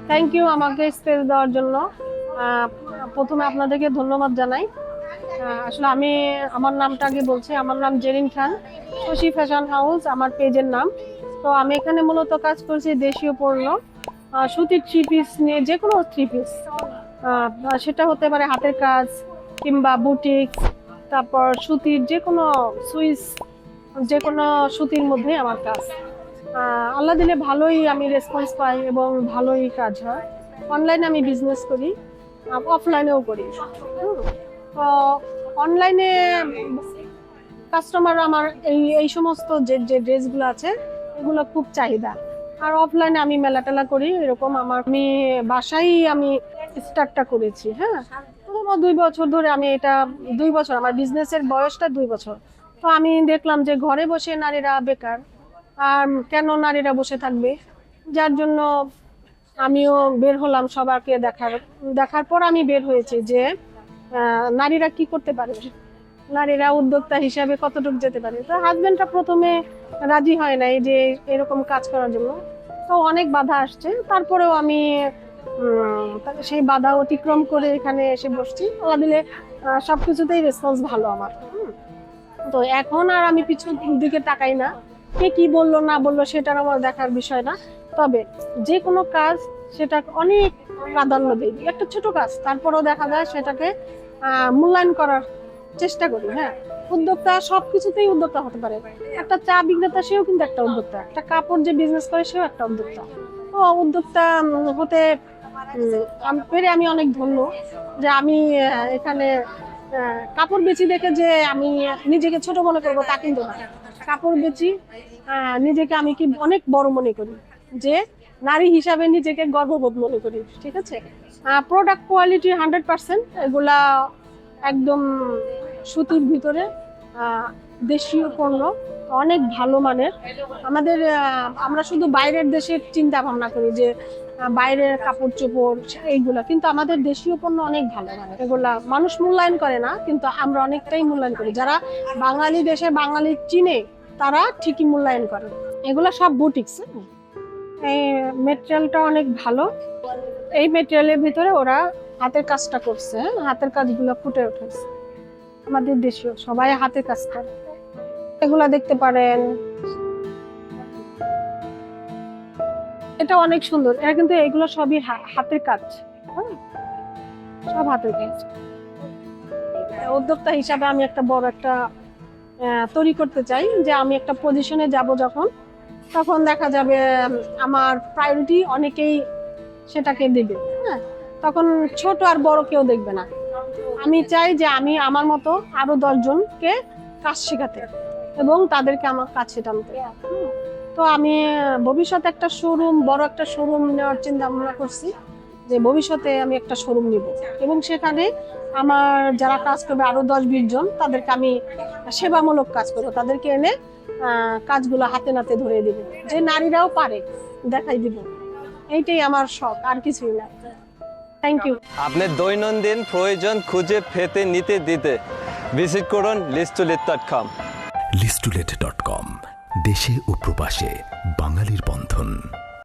Thank you আমাকে space দেওয়ার জন্য। প্রথমে আপনাদেরকে ধন্যবাদ জানাই। আসলে আমি আমার নামটা আগে বলছি, আমার নাম জেরিন খান, শশী ফ্যাশন হাউস আমার পেজের নাম। তো আমি এখানে মূলত কাজ করছি দেশীয় পণ্য, সুতির থ্রি পিস নিয়ে, যে কোনো থ্রি পিস, সেটা হতে পারে হাতের কাজ কিংবা বুটিক, তারপর সুতির যে কোনো সুইস, যে কোনো সুতির মধ্যেই আমার কাজ। আল্লাহ দিলে ভালোই আমি রেসপন্স পাই এবং ভালোই কাজ হয়। অনলাইনে আমি বিজনেস করি, অফলাইনেও করি। তো অনলাইনে কাস্টমার আমার এই সমস্ত যে ড্রেসগুলো আছে এগুলো খুব চাহিদা। আর অফলাইনে আমি মেলা টেলা করি, এরকম আমি বাসায় আমি স্টার্টটা করেছি। হ্যাঁ, 2 বছর ধরে আমি এটা, 2 বছর আমার বিজনেসের বয়সটা 2 বছর। তো আমি দেখলাম যে ঘরে বসে নারীরা বেকার, আর কেন নারীরা বসে থাকবে, যার জন্য আমিও বের হলাম সবাইকে দেখার পর আমি বের হয়েছি যে নারীরা কি করতে পারে, নারীরা উদ্যোক্তা হিসাবে কতটুকু যেতে পারে। তো হাজবেন্ডটা প্রথমে রাজি হয় নাই যে এরকম কাজ করার জন্য, তো অনেক বাধা আসছে, তারপরেও আমি সেই বাধা অতিক্রম করে এখানে এসে বসছি। আল্লাহ দিলে সবকিছুতেই রেসপন্স ভালো আমার। তো এখন আর আমি পিছন দিকে তাকাই না, কে কি বললো না বললো সেটার আমার দেখার বিষয় না। তবে যে কোনো কাজ সেটা অনেক প্রাধান্য দিই, একটা ছোট কাজ তারপরেও দেখা যায় সেটাকে মূল্যায়ন করার চেষ্টা করি। হ্যাঁ, উদ্যোক্তা সবকিছুতেই উদ্যোক্তা হতে পারে। একটা চা বিক্রেতা সেও কিন্তু একটা উদ্যোক্তা, একটা কাপড় যে বিজনেস করে সেও একটা উদ্যোক্তা। তো উদ্যোক্তা হতে পেরে আমি অনেক ধন্য যে আমি এখানে কাপড় বেচি দেখে যে আমি নিজেকে ছোট মনে করবো তা কিন্তু না। কাপড় বেচি নিজেকে আমি কি অনেক বড় মনে করি, যে নারী হিসাবে নিজেকে গর্ববোধ মনে করি। ঠিক আছে, প্রোডাক্ট কোয়ালিটি 100%, এগুলা একদম সুতির ভিতরে দেশীয় পণ্য, অনেক ভালো মানের। আমরা শুধু বাইরের দেশের চিন্তা ভাবনা করি যে বাইরের কাপড় চোপড় এইগুলা, কিন্তু আমাদের দেশীয় পণ্য অনেক ভালো মানের। এগুলা মানুষ মূল্যায়ন করে না, কিন্তু আমরা অনেকটাই মূল্যায়ন করি। যারা বাঙালি দেশে বাঙালি চিনে তারা ঠিকই মূল্যায়ন করে। এগুলা সব বুটিক্স। এই মেটেরিয়ালটা অনেক ভালো। এই মেটেরিয়ালের ভিতরে ওরা হাতের কাজটা করছে, হাতের কাজগুলো ফুটে উঠেছে। আমাদের দেশীয় সবাই হাতের কাজ করে, এগুলা দেখতে পারেন। এটা অনেক সুন্দর, এটা কিন্তু এগুলো সবই হাতের কাজ। হ্যাঁ, সব হাতের কাজ। উদ্যোক্তা হিসাবে আমি একটা বড় একটা তৈরি করতে চাই, যে আমি একটা পজিশনে যাব যখন, তখন দেখা যাবে আমার প্রায়োরিটি অনেকেই সেটাকে দেবে। হ্যাঁ, তখন ছোট আর বড় কেউ দেখবে না। আমি চাই যে আমি আমার মতো আরো 10 জনকে কাজ শেখাতে এবং তাদেরকে আমার কাছে টানতে। তো আমি ভবিষ্যতে একটা শোরুম, বড় একটা শোরুম নেওয়ার চিন্তা ভাবনা করছি, যে ভবিষ্যতে আমি একটা শোরুম নিব এবং সেখানে আমার যারা কাজ করবে আরো 10-20 জন, তাদেরকে আমি সেবামূলক কাজ করবো, তাদেরকে এনে কাজগুলো হাতে নাতে ধরে দিব, যে নারীরাও পারে দেখাই দিব। এইটাই আমার শখ, আর কিছুই না। Thank you. আপনার দৈনন্দিন প্রয়োজন খুঁজে পেতে নিতে দিতে ভিজিট করুন listulet.com। listulet.com, দেশে ও প্রবাসে বাঙালির বন্ধন।